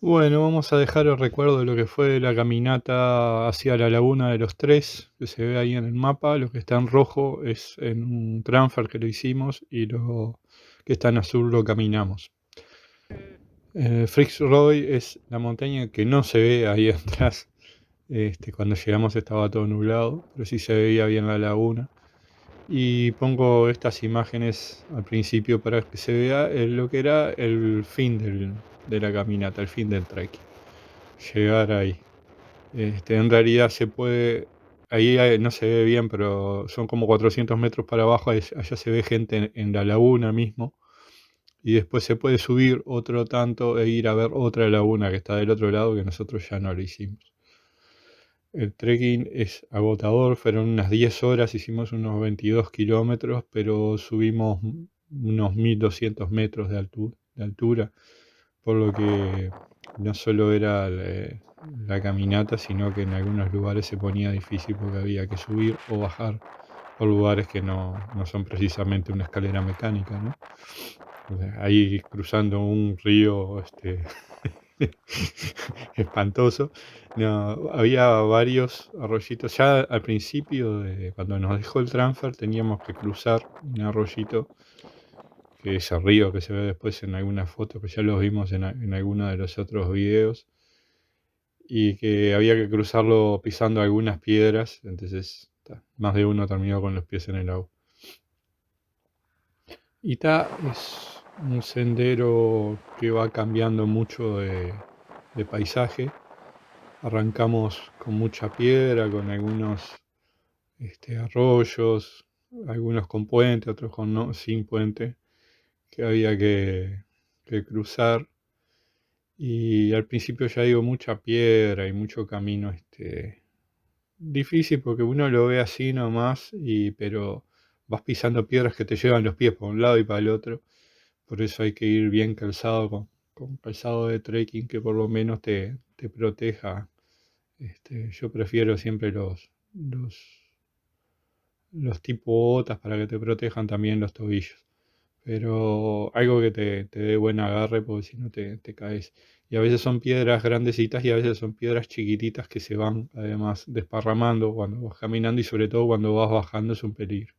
Bueno, vamos a dejar el recuerdo de lo que fue la caminata hacia la Laguna de los Tres, que se ve ahí en el mapa. Lo que está en rojo es en un transfer que lo hicimos y lo que está en azul lo caminamos. Fitzroy es la montaña que no se ve ahí atrás. Cuando llegamos estaba todo nublado, pero sí se veía bien la laguna. Y pongo estas imágenes al principio para que se vea lo que era el fin de la caminata, el fin del trek. Llegar ahí. En realidad se puede, no se ve bien, pero son como 400 metros para abajo, allá se ve gente en la laguna mismo, y después se puede subir otro tanto e ir a ver otra laguna que está del otro lado, que nosotros ya no lo hicimos. El trekking es agotador, fueron unas 10 horas, hicimos unos 22 kilómetros, pero subimos unos 1200 metros de altura, por lo que no solo era la caminata, sino que en algunos lugares se ponía difícil porque había que subir o bajar por lugares que no son precisamente una escalera mecánica, ¿no? O sea, ahí cruzando un río espantoso. No, había varios arroyitos. Ya al principio, cuando nos dejó el transfer, teníamos que cruzar un arroyito, que es el río que se ve después en algunas fotos, que ya los vimos en alguno de los otros videos, y que había que cruzarlo pisando algunas piedras, entonces más de uno terminó con los pies en el agua. Itá es un sendero que va cambiando mucho de paisaje. Arrancamos con mucha piedra, con algunos arroyos, algunos con puente, otros sin puente, que había que cruzar. Y al principio ya digo mucha piedra y mucho camino difícil porque uno lo ve así nomás, pero vas pisando piedras que te llevan los pies para un lado y para el otro. Por eso hay que ir bien calzado con calzado de trekking que por lo menos te proteja. Yo prefiero siempre los tipo botas para que te protejan también los tobillos. Pero algo que te dé buen agarre porque si no te caes. Y a veces son piedras grandecitas y a veces son piedras chiquititas que se van además desparramando cuando vas caminando y sobre todo cuando vas bajando es un peligro.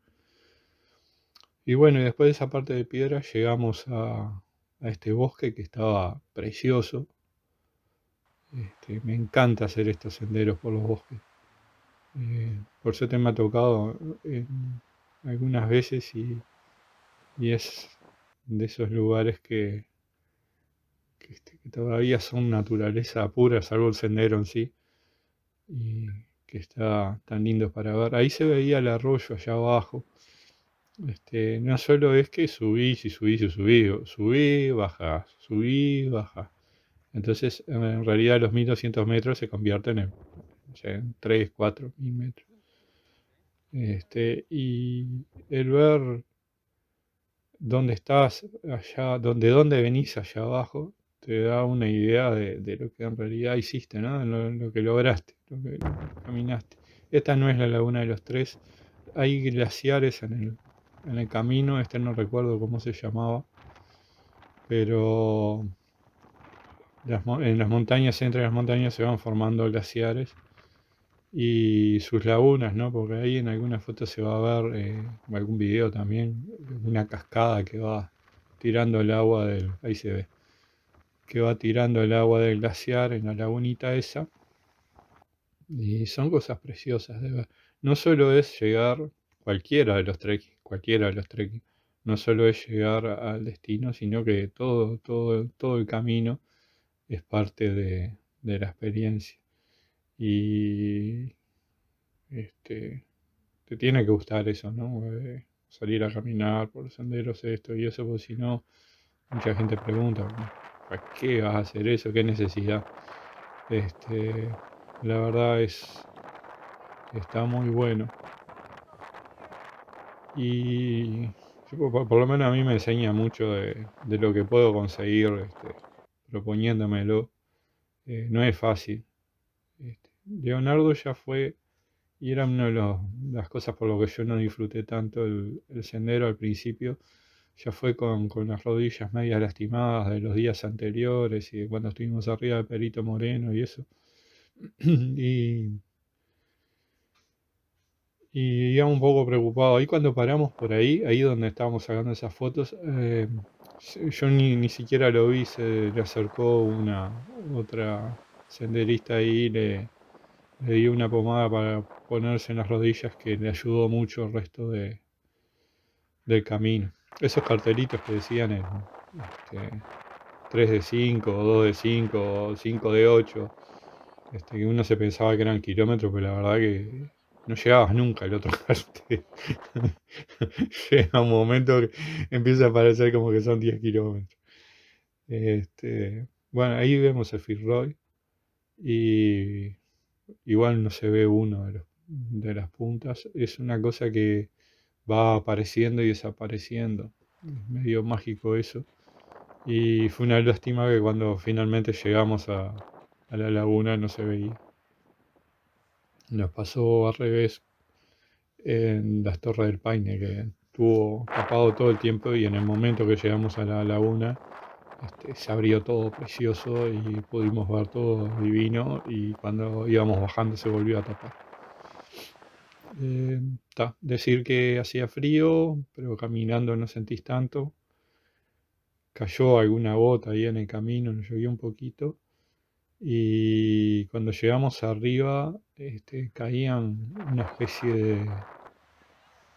Y bueno, y después de esa parte de piedra llegamos a este bosque que estaba precioso. Me encanta hacer estos senderos por los bosques. Por suerte me ha tocado algunas veces y es de esos lugares que todavía son naturaleza pura, salvo el sendero en sí, y que está tan lindo para ver. Ahí se veía el arroyo allá abajo. No solo es que subís y subís y subís, subí, bajás. Entonces, en realidad los 1200 metros se convierten o sea, en 3, 4 mil metros. Y el ver dónde estás allá, dónde venís allá abajo, te da una idea de lo que en realidad hiciste, ¿no? Lo que lograste, lo que caminaste. Esta no es la Laguna de los Tres, hay glaciares en el camino, no recuerdo cómo se llamaba, pero en las montañas, entre las montañas se van formando glaciares y sus lagunas, ¿no? Porque ahí en alguna foto se va a ver, o algún video también, una cascada que va tirando el agua ahí se ve, que va tirando el agua del glaciar en la lagunita esa, y son cosas preciosas de ver. No solo es llegar cualquiera de los trekking, no solo es llegar al destino, sino que todo el camino es parte de la experiencia. Y este, te tiene que gustar eso, ¿no? Salir a caminar por los senderos, esto y eso, porque si no, mucha gente pregunta, ¿para qué vas a hacer eso? ¿Qué necesidad? Este, la verdad está muy bueno. Y por lo menos a mí me enseña mucho de lo que puedo conseguir proponiéndomelo. No es fácil. Leonardo ya fue, y era una de las cosas por lo que yo no disfruté tanto el sendero al principio. ya fue con las rodillas medias lastimadas de los días anteriores y de cuando estuvimos arriba de Perito Moreno y eso. y, y iba un poco preocupado. Ahí cuando paramos por ahí donde estábamos sacando esas fotos, yo ni siquiera lo vi, se le acercó una otra senderista ahí, le dio una pomada para ponerse en las rodillas que le ayudó mucho el resto del camino. Esos cartelitos que decían este, 3 de 5 o 2 de 5 o 5 de 8, que uno se pensaba que eran kilómetros, pero la verdad que no llegabas nunca al otro cartel. Llega un momento que empieza a parecer como que son 10 kilómetros. Bueno, ahí vemos el Fitzroy y igual no se ve uno de las puntas. Es una cosa que va apareciendo y desapareciendo. Es medio mágico eso. Y fue una lástima que cuando finalmente llegamos a la laguna no se veía. Nos pasó al revés en las Torres del Paine, que estuvo tapado todo el tiempo y en el momento que llegamos a la laguna se abrió todo precioso y pudimos ver todo divino y cuando íbamos bajando se volvió a tapar. Decir que hacía frío, pero caminando no sentís tanto. Cayó alguna gota ahí en el camino, nos llovió un poquito. Y cuando llegamos arriba, caían una especie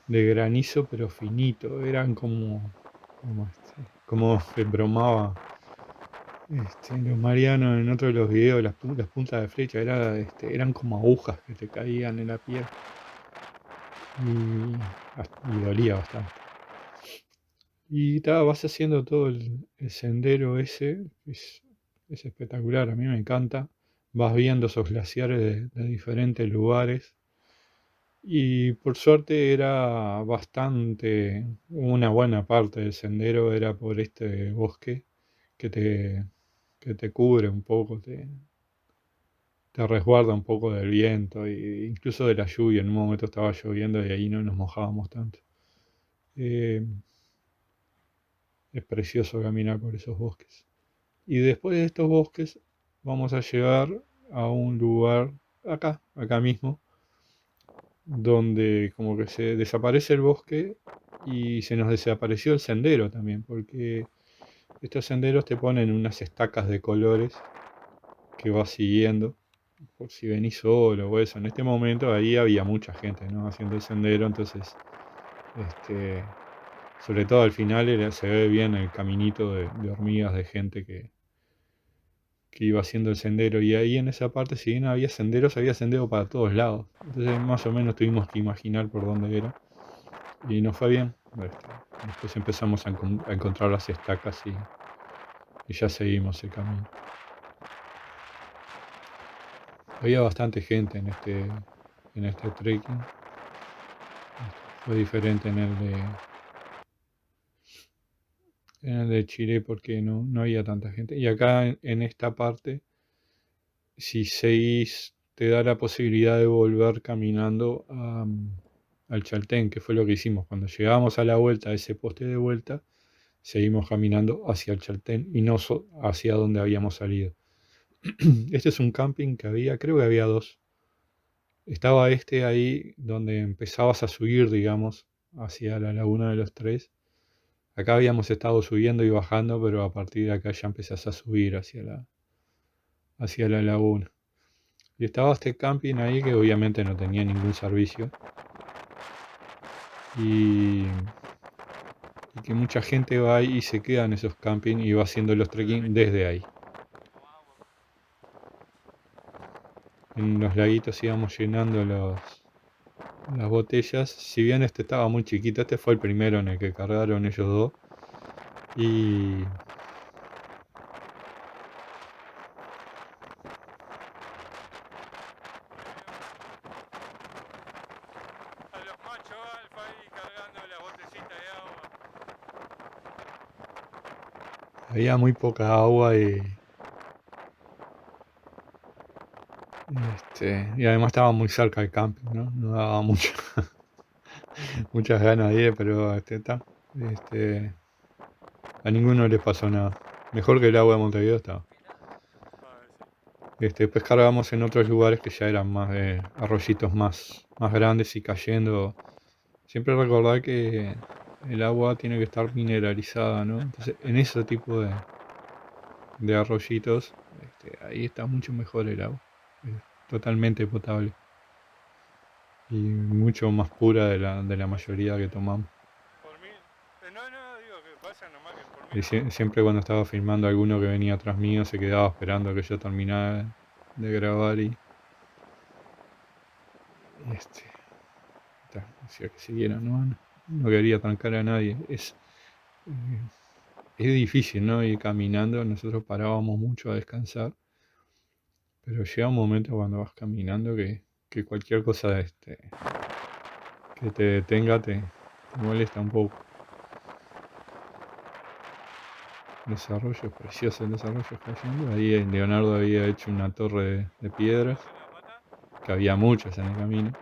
de granizo, pero finito. Eran como bromaba los Mariano en otro de los videos, las puntas de flecha, eran como agujas que te caían en la piel. Y dolía bastante. Y vas haciendo todo el sendero ese, es espectacular, a mí me encanta. Vas viendo esos glaciares de diferentes lugares. Y por suerte era una buena parte del sendero era por este bosque que que te cubre un poco, te resguarda un poco del viento e incluso de la lluvia. En un momento estaba lloviendo y ahí no nos mojábamos tanto. Eh, es precioso caminar por esos bosques. Y después de estos bosques vamos a llegar a un lugar acá mismo, donde como que se desaparece el bosque y se nos desapareció el sendero también, porque estos senderos te ponen unas estacas de colores que vas siguiendo, por si venís solo o eso. En este momento ahí había mucha gente, ¿no?, haciendo el sendero, entonces, sobre todo al final se ve bien el caminito de hormigas de gente que iba haciendo el sendero. Y ahí en esa parte, si bien había sendero para todos lados. Entonces más o menos tuvimos que imaginar por dónde era. Y nos fue bien. Después empezamos a encontrar las estacas y ya seguimos el camino. Había bastante gente en este trekking. Fue diferente en el de Chile porque no había tanta gente. Y acá en esta parte, si seguís, te da la posibilidad de volver caminando al Chaltén, que fue lo que hicimos. Cuando llegábamos a la vuelta, a ese poste de vuelta, seguimos caminando hacia el Chaltén y no hacia donde habíamos salido. Este es un camping que creo que había dos. Estaba ahí donde empezabas a subir, digamos, hacia la Laguna de los Tres. Acá habíamos estado subiendo y bajando, pero a partir de acá ya empezás a subir hacia la laguna. Y estaba este camping ahí que obviamente no tenía ningún servicio. Y que mucha gente va ahí y se queda en esos campings y va haciendo los trekking desde ahí. En los laguitos íbamos llenando las botellas. Si bien este estaba muy chiquito, este fue el primero en el que cargaron ellos dos. Y a los machos alfa ahí cargando las botecitas de agua. había muy poca agua y además estaba muy cerca del camping, ¿no? No daba muchas ganas de ir, pero está. A ninguno les pasó nada. Mejor que el agua de Montevideo estaba. Después cargamos en otros lugares que ya eran más arroyitos más grandes y cayendo. Siempre recordar que el agua tiene que estar mineralizada, ¿no? Entonces, en ese tipo de arroyitos, ahí está mucho mejor el agua. Es totalmente potable. Y mucho más pura de la mayoría que tomamos. Por mí, no, digo que pasa nomás que por mí. Y siempre cuando estaba filmando alguno que venía atrás mío se quedaba esperando a que yo terminara de grabar y decía que siguiera, no quería trancar a nadie. Eh, es difícil, ¿no? Ir caminando, nosotros parábamos mucho a descansar, pero llega un momento cuando vas caminando que cualquier cosa que te detenga te molesta un poco. Desarrollo precioso, el desarrollo cayendo. Ahí Leonardo había hecho una torre de piedras, que había muchas en el camino.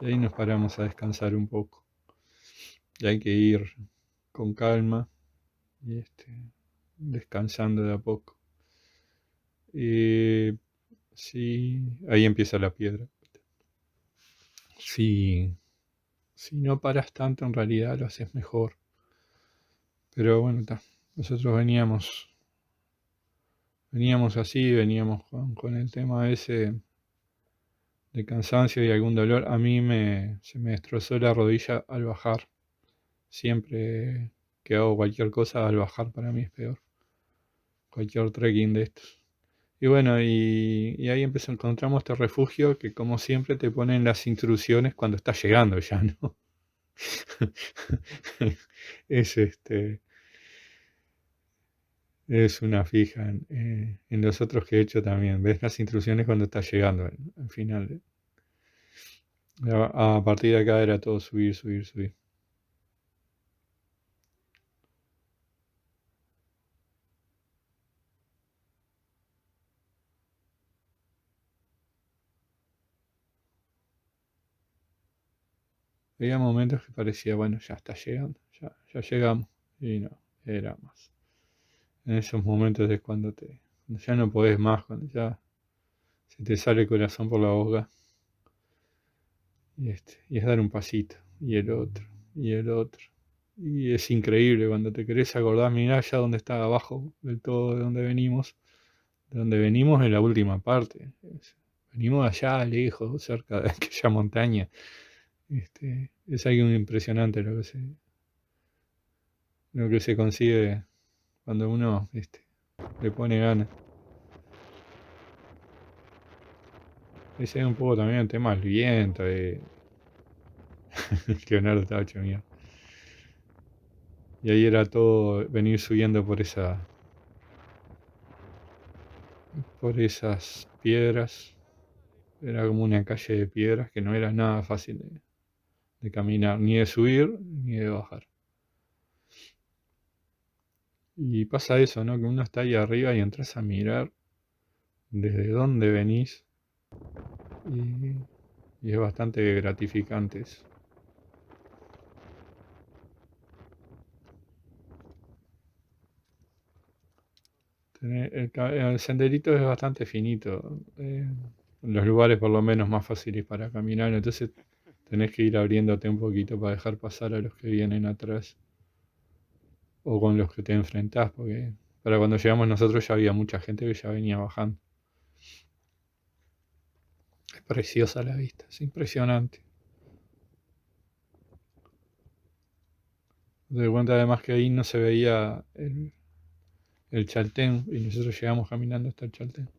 Y ahí nos paramos a descansar un poco. Y hay que ir con calma y descansando de a poco. Y sí, ahí empieza la piedra. Si no paras tanto, en realidad lo haces mejor. Pero bueno, nosotros veníamos así, veníamos con el tema ese de cansancio y algún dolor. A mí se me destrozó la rodilla al bajar. Siempre que hago cualquier cosa, al bajar para mí es peor. Cualquier trekking de estos. Y bueno, y ahí encontramos este refugio que como siempre te ponen las instrucciones cuando estás llegando ya, ¿no? es es una fija en los otros que he hecho también. Ves las instrucciones cuando estás llegando al final. A partir de acá era todo subir, subir, subir. Había momentos que parecía, bueno, ya está llegando, ya llegamos. Y no, era más. En esos momentos es cuando ya no podés más, cuando ya se te sale el corazón por la boca. Y es dar un pasito, y el otro, y el otro. Y es increíble cuando te querés acordar, mirá allá donde está abajo del todo de donde venimos. De donde venimos en la última parte. Venimos allá lejos, cerca de aquella montaña. Es algo impresionante lo que se consigue cuando uno le pone ganas. Ese es un poco también el tema del viento. Leonardo estaba hecho mierda. Y ahí era todo venir subiendo por esas piedras. Era como una calle de piedras que no era nada fácil de caminar, ni de subir ni de bajar. Y pasa eso, ¿no? Que uno está ahí arriba y entras a mirar desde dónde venís y es bastante gratificante eso. El senderito es bastante finito, los lugares por lo menos más fáciles para caminar, entonces tenés que ir abriéndote un poquito para dejar pasar a los que vienen atrás o con los que te enfrentás, porque para cuando llegamos nosotros ya había mucha gente que ya venía bajando. Es preciosa la vista, es impresionante. Te das cuenta además que ahí no se veía el Chaltén y nosotros llegamos caminando hasta el Chaltén.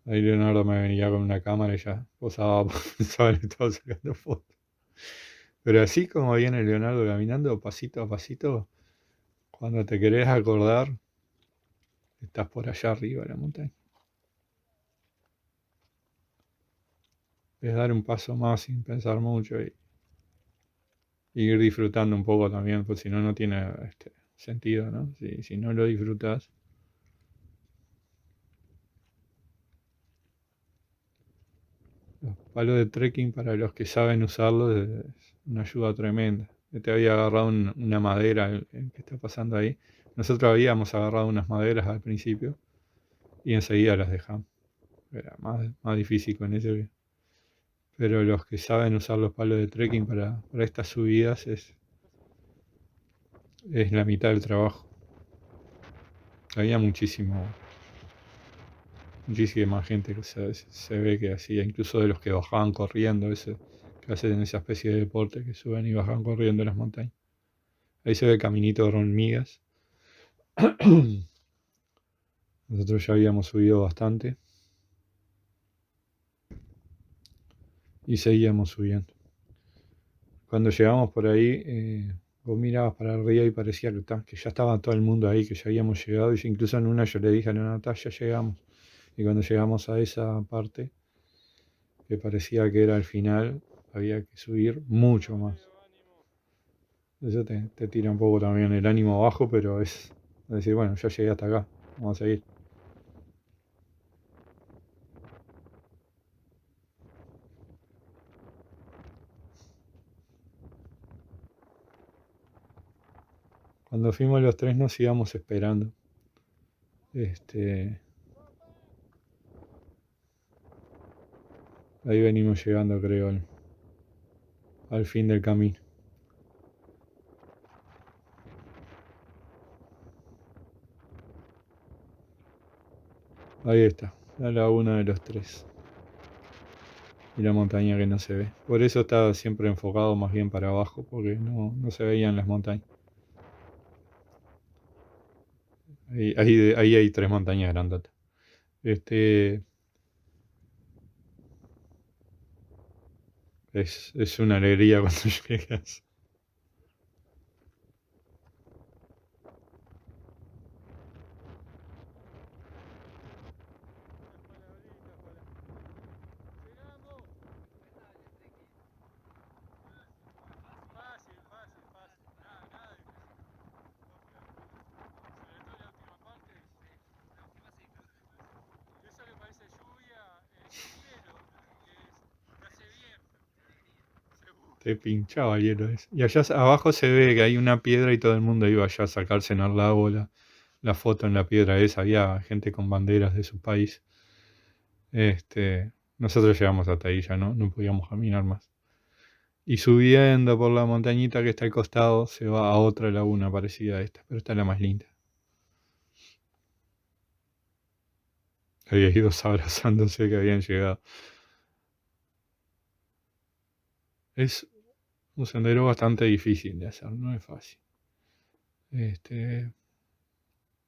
Ahí Leonardo me venía con una cámara y ya posaba, le estaba sacando fotos. Pero así como viene Leonardo caminando pasito a pasito, cuando te querés acordar, estás por allá arriba de la montaña. Es dar un paso más sin pensar mucho y ir disfrutando un poco también, pues si no, no tiene sentido, ¿no? Si no lo disfrutas. Los palos de trekking, para los que saben usarlos, es una ayuda tremenda. Te había agarrado una madera, el que está pasando ahí. Nosotros habíamos agarrado unas maderas al principio y enseguida las dejamos. Era más difícil con ese. Pero los que saben usar los palos de trekking para estas subidas es la mitad del trabajo. Había muchísima gente que se ve que hacía, incluso de los que bajaban corriendo, que hacen esa especie de deporte, que suben y bajan corriendo en las montañas. Ahí se ve el caminito de hormigas. Nosotros ya habíamos subido bastante y seguíamos subiendo. Cuando llegamos por ahí, vos mirabas para arriba y parecía que ya estaba todo el mundo ahí, que ya habíamos llegado. Y incluso en una yo le dije a Nata, ya llegamos. Y cuando llegamos a esa parte, que parecía que era el final, había que subir mucho más. Eso te tira un poco también el ánimo abajo, pero es decir, bueno, ya llegué hasta acá, vamos a seguir. Cuando fuimos los tres nos íbamos esperando. Ahí venimos llegando, creo, al fin del camino. Ahí está, la laguna de los tres. Y la montaña que no se ve. Por eso estaba siempre enfocado más bien para abajo, porque no se veían las montañas. Ahí hay tres montañas grandotas. Es una alegría cuando llegas. Te pinchaba el hielo ese. Y allá abajo se ve que hay una piedra y todo el mundo iba allá a sacarse en el lago la foto en la piedra esa. Había gente con banderas de su país. Nosotros llegamos hasta ahí ya, no podíamos caminar más. Y subiendo por la montañita que está al costado, se va a otra laguna parecida a esta, pero esta es la más linda. Había ido abrazándose que habían llegado. Es un sendero bastante difícil de hacer, no es fácil.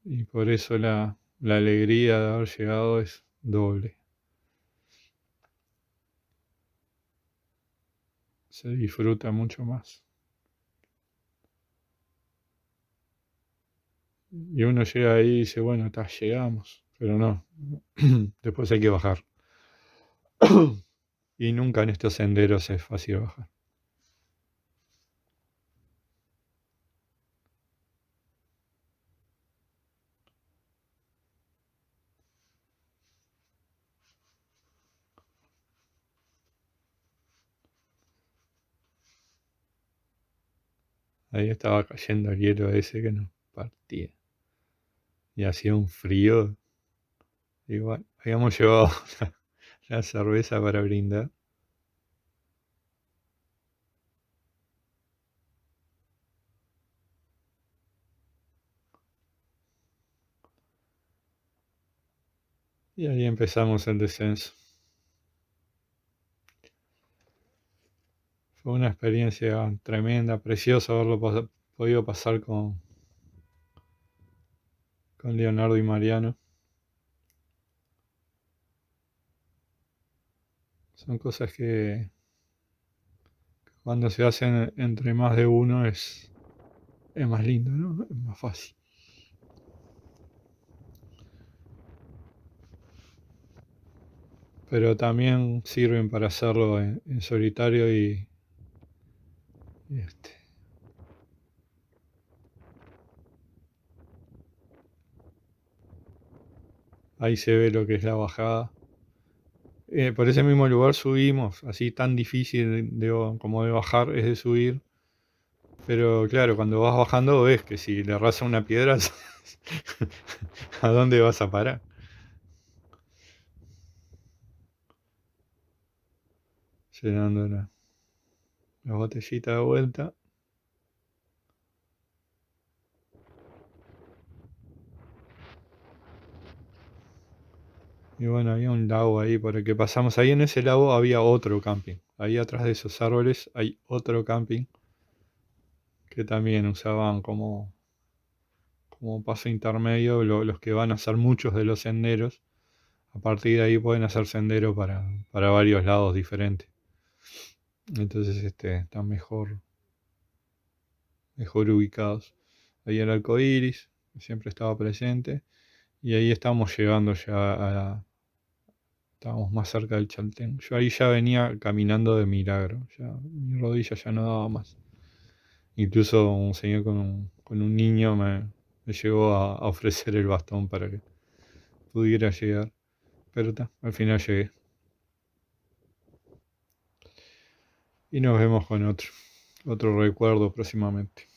Y por eso la alegría de haber llegado es doble. Se disfruta mucho más. Y uno llega ahí y dice, bueno, llegamos, pero no. Después hay que bajar. Y nunca en estos senderos es fácil bajar. Ahí estaba cayendo el hielo ese que nos partía. Y hacía un frío. Igual, habíamos llevado la cerveza para brindar. Y ahí empezamos el descenso. Fue una experiencia tremenda, preciosa haberlo podido pasar con Leonardo y Mariano. Son cosas que cuando se hacen entre más de uno es más lindo, ¿no? Es más fácil. Pero también sirven para hacerlo en solitario y ahí se ve lo que es la bajada. Por ese mismo lugar subimos, así tan difícil como de bajar es de subir. Pero claro, cuando vas bajando ves que si le arrasa una piedra, ¿a dónde vas a parar? Llenando la botellita de vuelta. Y bueno, había un lago ahí por el que pasamos. Ahí en ese lago había otro camping. Ahí atrás de esos árboles hay otro camping que también usaban como paso intermedio los que van a hacer muchos de los senderos. A partir de ahí pueden hacer sendero para varios lados diferentes. Entonces están mejor ubicados. Ahí el arco iris, que siempre estaba presente. Y ahí estamos llegando ya estábamos más cerca del Chaltén. Yo ahí ya venía caminando de milagro. Ya, mi rodilla ya no daba más. Incluso un señor con un niño me llegó a ofrecer el bastón para que pudiera llegar. Pero al final llegué. Y nos vemos con otro recuerdo próximamente.